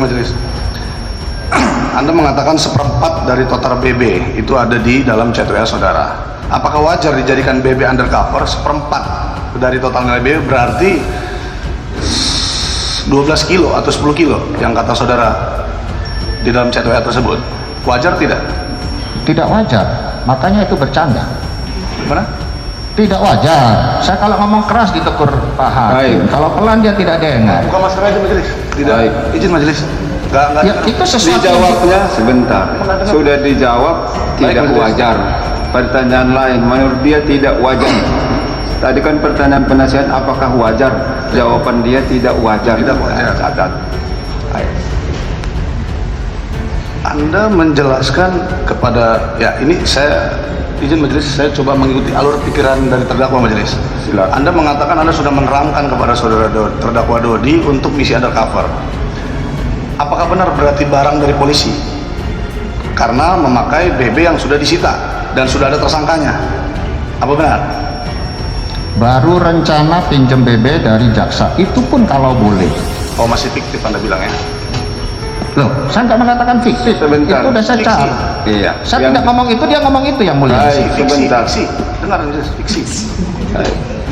majelis. Anda mengatakan seperempat dari total BB itu ada di dalam chat WA saudara. Apakah wajar dijadikan BB undercover seperempat dari total nilai BB, berarti 12 kilo atau 10 kilo yang kata saudara di dalam chat WA tersebut? Wajar tidak? Tidak wajar, makanya itu bercanda. Gimana? Tidak wajar. Saya kalau ngomong keras ditegur Pak Hakim, kalau pelan dia tidak dengar. Buka masker aja majelis. Tidak. Izin majelis. Enggak. Ya, itu sesuatu dijawabnya sebentar. Sudah dijawab tidak wajar. Pertanyaan lain, menurut dia tidak wajar. Tadi kan pertanyaan penasihat apakah wajar? Jawaban dia tidak wajar. Tidak wajar. Catat. Anda menjelaskan kepada, ya ini saya izin majelis, saya coba mengikuti alur pikiran dari terdakwa majelis. Silakan. Anda mengatakan Anda sudah menerangkan kepada saudara terdakwa Dodi untuk misi undercover. Apakah benar berarti barang dari polisi? Karena memakai BB yang sudah disita dan sudah ada tersangkanya. Apa benar? baru rencana pinjam BB dari jaksa, itu pun kalau boleh. Oh, masih fiktif Anda bilang ya? Loh, saya nggak mengatakan fiktif. Sebentar. Itu udah saya Fiksi. cari. Iya. Saya tidak ngomong itu, dia ngomong itu yang mulia. Baik, sebentar. Fiksi. Dengar majelis, fiksi.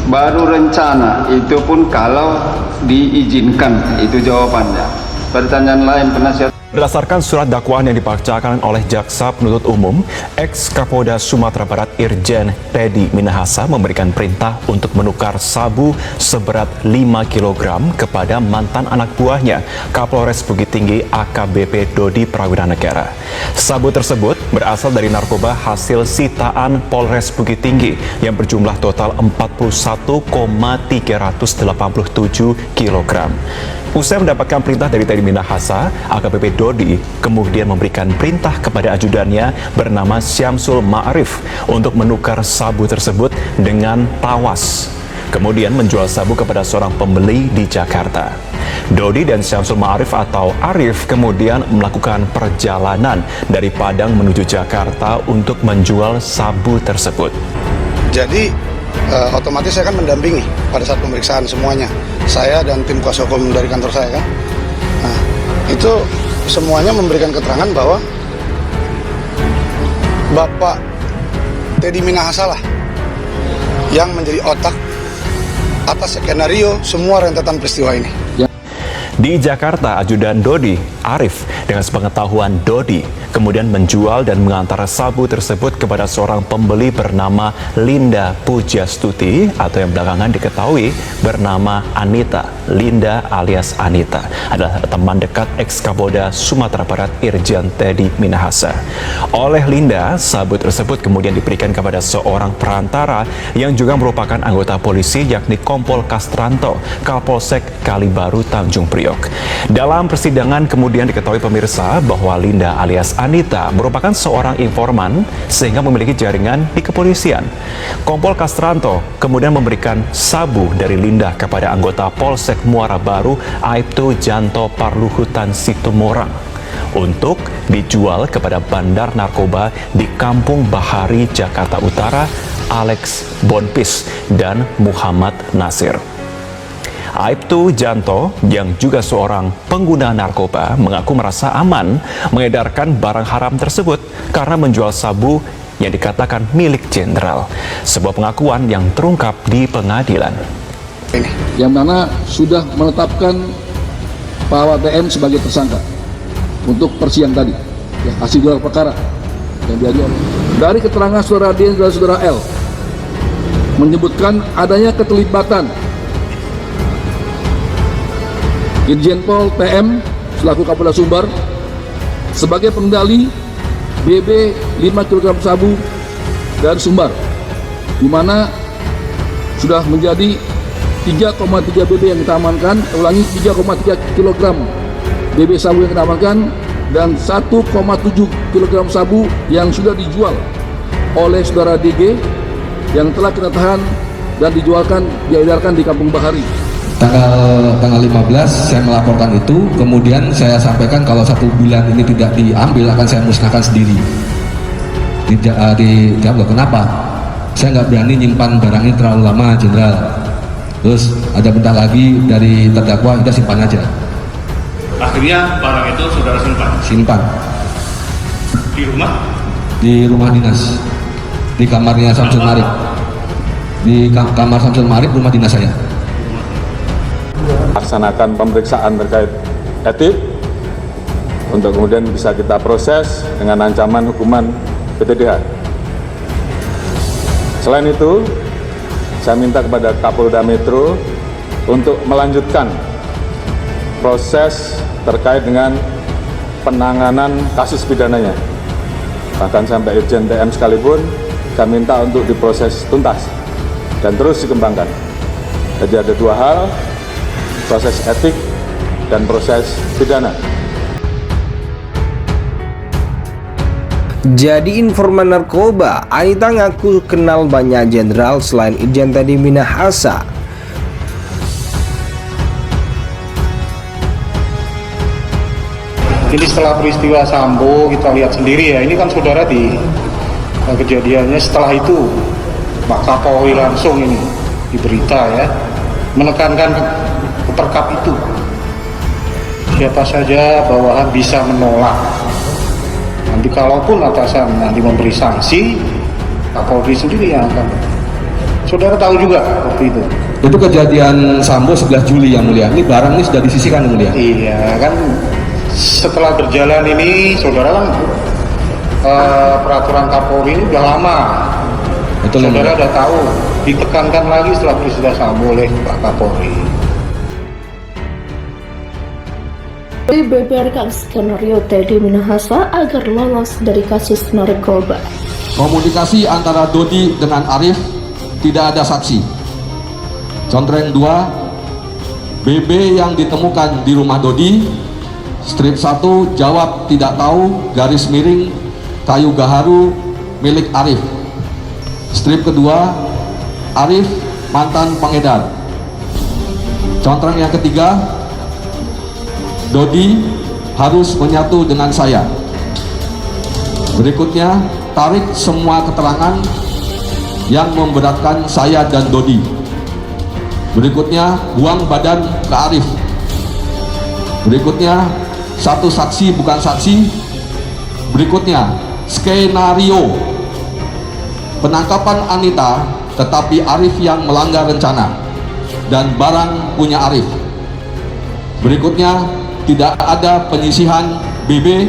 Baru rencana, itu pun kalau diizinkan, itu jawabannya. Pertanyaan lain penasihat. Berdasarkan surat dakwaan yang dibacakan oleh Jaksa Penuntut Umum, ex-Kapolda Sumatera Barat Irjen Teddy Minahasa memberikan perintah untuk menukar sabu seberat 5 kg kepada mantan anak buahnya, Kapolres Bukit Tinggi AKBP Dodi Prawirana. Sabu tersebut berasal dari narkoba hasil sitaan Polres Bukit Tinggi yang berjumlah total 41,387 kg. Usai mendapatkan perintah dari Teddy Minahasa, AKBP Dodi kemudian memberikan perintah kepada ajudannya bernama Syamsul Ma'arif untuk menukar sabu tersebut dengan tawas. Kemudian menjual sabu kepada seorang pembeli di Jakarta. Dodi dan Syamsul Ma'arif atau Arif kemudian melakukan perjalanan dari Padang menuju Jakarta untuk menjual sabu tersebut. Jadi otomatis saya akan mendampingi pada saat pemeriksaan semuanya, saya dan tim kuasa hukum dari kantor saya kan. Nah, itu semuanya memberikan keterangan bahwa Bapak Teddy Minahasa lah yang menjadi otak atas skenario semua rentetan peristiwa ini. Di Jakarta, ajudan Dodi, Arif, dengan sepengetahuan Dodi, kemudian menjual dan mengantar sabu tersebut kepada seorang pembeli bernama Linda Pujastuti atau yang belakangan diketahui bernama Anita. Linda alias Anita adalah teman dekat ex-Kapolda Sumatera Barat Irjen Teddy Minahasa. Oleh Linda, sabu tersebut kemudian diberikan kepada seorang perantara yang juga merupakan anggota polisi yakni Kompol Kastranto, Kapolsek Kalibaru, Tanjung Priok. Dalam persidangan kemudian diketahui pemirsa bahwa Linda alias Anita merupakan seorang informan sehingga memiliki jaringan di kepolisian. Kompol Kastranto kemudian memberikan sabu dari Linda kepada anggota Polsek Muara Baru Aibtu Janto Parluhutan Situmorang untuk dijual kepada bandar narkoba di Kampung Bahari, Jakarta Utara, Alex Bonpis dan Muhammad Nasir. Aibtu Janto yang juga seorang pengguna narkoba mengaku merasa aman mengedarkan barang haram tersebut karena menjual sabu yang dikatakan milik jenderal. Sebuah pengakuan yang terungkap di pengadilan. Yang mana sudah menetapkan Pak WTM sebagai tersangka untuk persiang tadi, ya, hasil gelar perkara yang diajukan. Dari keterangan saudara D dan saudara L menyebutkan adanya keterlibatan Irjen Pol TM selaku Kapolda Sumbar sebagai pengendali BB 5 kg sabu dan Sumbar, di mana sudah menjadi 3,3 BB yang kita amankan, 3,3 kg BB sabu yang kita amankan dan 1,7 kg sabu yang sudah dijual oleh saudara DG yang telah kita tahan dan diedarkan di Kampung Bahari. Tanggal 15 saya melaporkan itu, kemudian saya sampaikan kalau 1 bulan ini tidak diambil akan saya musnahkan sendiri. Dijawab, kenapa? Saya nggak berani nyimpan barang ini terlalu lama, Jenderal. Terus ada bentar lagi dari terdakwa, kita simpan aja. Akhirnya barang itu saudara Simpan di rumah? di rumah dinas, di kamarnya Samsul Marif, di kamar Samsul Marif, rumah dinas saya. Laksanakan pemeriksaan terkait etik untuk kemudian bisa kita proses dengan ancaman hukuman PTDH. Selain itu, saya minta kepada Kapolda Metro untuk melanjutkan proses terkait dengan penanganan kasus pidananya. Bahkan sampai Irjen TM sekalipun, kami minta untuk diproses tuntas dan terus dikembangkan. Jadi ada dua hal, proses etik dan proses pidana. Jadi informan narkoba, Anita ngaku kenal banyak jenderal selain Irjen Teddy Minahasa. Ini setelah peristiwa Sambo kita lihat sendiri ya, ini kan saudara di kejadiannya setelah itu Pak Kapolri langsung ini di berita ya menekankan keperkap itu. Siapa saja bawahan bisa menolak. Nanti kalaupun atasan nanti memberi sanksi, Kapolri sendiri yang akan. Saudara tahu juga waktu itu. Itu kejadian Sambo 11 Juli yang mulia. Ini barang ini sudah disisihkan yang mulia. Iya kan. Setelah berjalan ini, saudara kan peraturan Kapolri ini udah lama. Betul, saudara udah tahu, ditekankan lagi setelah peristiwa Sambo oleh Pak Kapolri. Beberkan skenario Teddy Minahasa agar lolos dari kasus narkoba. Komunikasi antara Dodi dengan Arif tidak ada saksi. Contreng 2, BB yang ditemukan di rumah Dodi. Strip 1 jawab tidak tahu, garis miring kayu gaharu milik Arif. Strip kedua, Arif mantan pengedar. Contreng yang ketiga, Dodi harus menyatu dengan saya. Berikutnya, tarik semua keterangan yang memberatkan saya dan Dodi. Berikutnya, buang badan ke Arif. Berikutnya, satu saksi bukan saksi. Berikutnya, skenario penangkapan Anita tetapi Arif yang melanggar rencana dan barang punya Arif. Berikutnya, tidak ada penyisihan BB.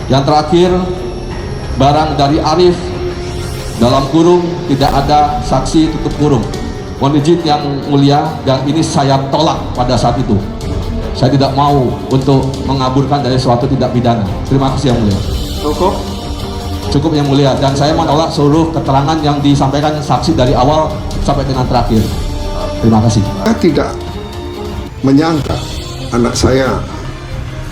Yang terakhir, barang dari Arif dalam kurung, tidak ada saksi tutup kurung. Mohon izin yang mulia, dan ini saya tolak pada saat itu. Saya tidak mau untuk mengaburkan dari suatu tindak pidana. Terima kasih yang mulia. Cukup yang mulia, dan saya menolak seluruh keterangan yang disampaikan saksi dari awal sampai dengan terakhir. Terima kasih. Saya tidak menyangka anak saya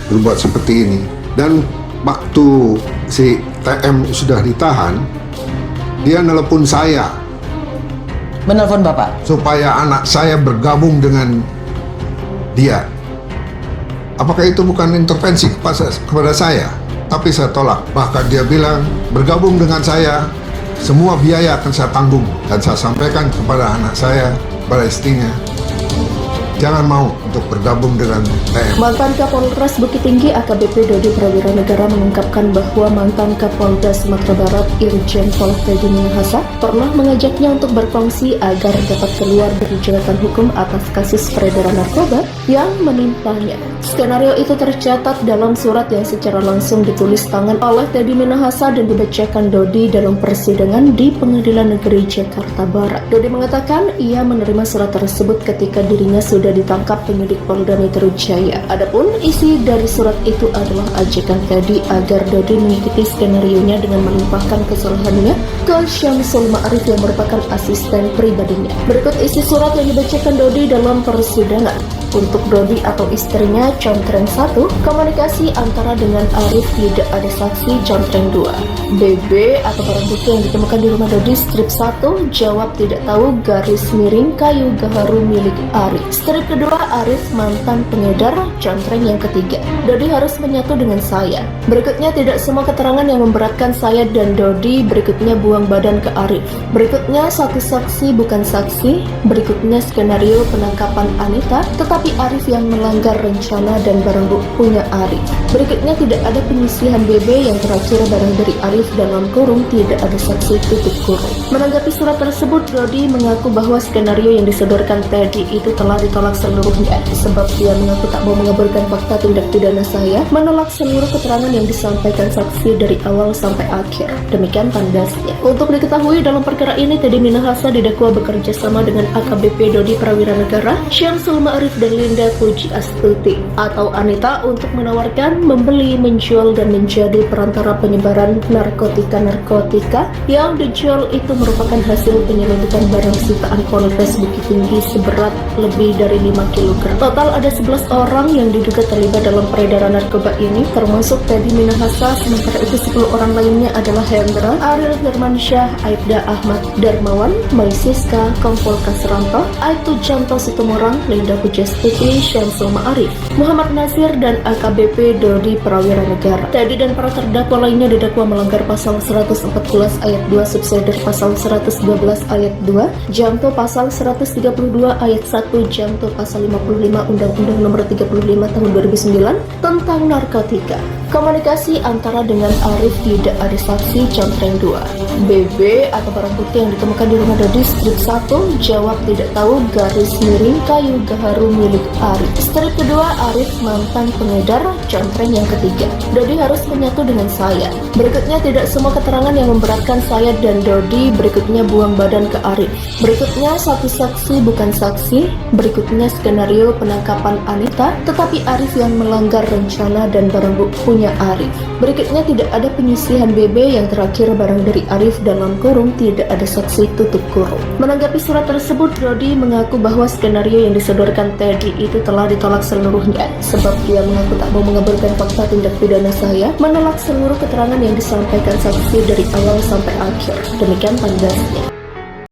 berbuat seperti ini, dan waktu si TM sudah ditahan, dia nelpon saya. Menelpon Bapak? Supaya anak saya bergabung dengan dia. Apakah itu bukan intervensi kepada saya? Tapi saya tolak. Bahkan dia bilang, bergabung dengan saya, semua biaya akan saya tanggung. Dan saya sampaikan kepada anak saya, kepada istrinya, jangan mau untuk bergabung dengan TM. Mantan Kapolres Bukit Tinggi AKBP Dodi Prawira Negara mengungkapkan bahwa mantan Kapolda Sumatera Barat Irjen Pol Teddy Minahasa pernah mengajaknya untuk berkongsi agar dapat keluar dari jeratan hukum atas kasus peredaran narkoba yang menimpanya. Skenario itu tercatat dalam surat yang secara langsung ditulis tangan oleh Teddy Minahasa dan dibacakan Dodi dalam persidangan di Pengadilan Negeri Jakarta Barat. Dodi mengatakan ia menerima surat tersebut ketika dirinya sudah ditangkap penyidik Polda Metro Jaya. Adapun isi dari surat itu adalah ajakan Teddy agar Dodi mengikuti skenarionya dengan melimpahkan kesalahannya ke Syamsul Ma'arif yang merupakan asisten pribadinya. Berikut isi surat yang dibacakan Dodi dalam persidangan. Untuk Dodi atau istrinya Contreng 1, komunikasi antara dengan Arif tidak ada saksi. Contreng 2, BB atau barang bukti yang ditemukan di rumah Dodi strip 1 jawab tidak tahu garis miring kayu gaharu milik Arif. Strip kedua Arif mantan pengedar, contreng yang ketiga Dodi harus menyatu dengan saya. Berikutnya tidak semua keterangan yang memberatkan saya dan Dodi. Berikutnya buang badan ke Arif. Berikutnya satu saksi bukan saksi. Berikutnya skenario penangkapan Anita tetapi Arif yang melanggar rencana dan barang bukti punya Arif. Berikutnya tidak ada penyisihan BB yang terakhir barang dari Arif dalam kurung tidak ada saksi tutup kurung. Menanggapi surat tersebut, Dodi mengaku bahwa skenario yang disodorkan Teddy itu telah ditolak seluruhnya sebab dia mengaku tak mau mengaburkan fakta tindak pidana saya, menolak seluruh keterangan yang disampaikan saksi dari awal sampai akhir. Demikian tandasnya. Untuk diketahui dalam perkara ini Teddy Minahasa didakwa bekerja sama dengan AKBP Dodi Prawira Negara, Syamsul Ma'arif dan Linda Puji Astuti atau Anita untuk menawarkan, membeli, menjual dan menjadi perantara penyebaran narkotika yang dijual itu merupakan hasil penyelundupan barang sitaan Polres Bukit Tinggi seberat lebih dari 5 kg. Total ada 11 orang yang diduga terlibat dalam peredaran narkoba ini, termasuk Teddy Minahasa. Sementara itu 10 orang lainnya adalah Hendra, Ariel Firmansyah, Aibda Ahmad Darmawan, Maisiska, Kompol Kasranto, Aibtu Janto Situmorang, Linda Pujastuti, Syamsul Ma'arif, Muhammad Nasir dan AKBP Dodi Prawira Negara. Teddy dan para terdakwa lainnya didakwa melanggar pasal 114 ayat 2 subsidiar pasal 112 ayat 2, Janto pasal 132 ayat 1, Janto pasal 55 Undang-Undang Nomor 35 Tahun 2009 tentang narkotika. Komunikasi antara dengan Arif tidak ada saksi. Contreng 2 BB atau barang bukti yang ditemukan di rumah Dodi strip 1 jawab tidak tahu garis miring kayu gaharu milik Arif. Strip kedua Arif mantan pengedar, contreng yang ketiga Dodi harus menyatu dengan saya. Berikutnya tidak semua keterangan yang memberatkan saya dan Dodi. Berikutnya buang badan ke Arif. Berikutnya satu saksi bukan saksi. Berikutnya skenario penangkapan Anita tetapi Arif yang melanggar rencana dan barang bukti punya Arif. Berikutnya tidak ada penyisihan BB yang terakhir barang dari Arif dalam kurung tidak ada saksi tutup kurung. Menanggapi surat tersebut, Dodi mengaku bahwa skenario yang disodorkan Teddy itu telah ditolak seluruhnya sebab dia mengaku tak mau mengaburkan fakta tindak pidana saya, menolak seluruh keterangan yang disampaikan saksi dari awal sampai akhir. Demikian tandasnya.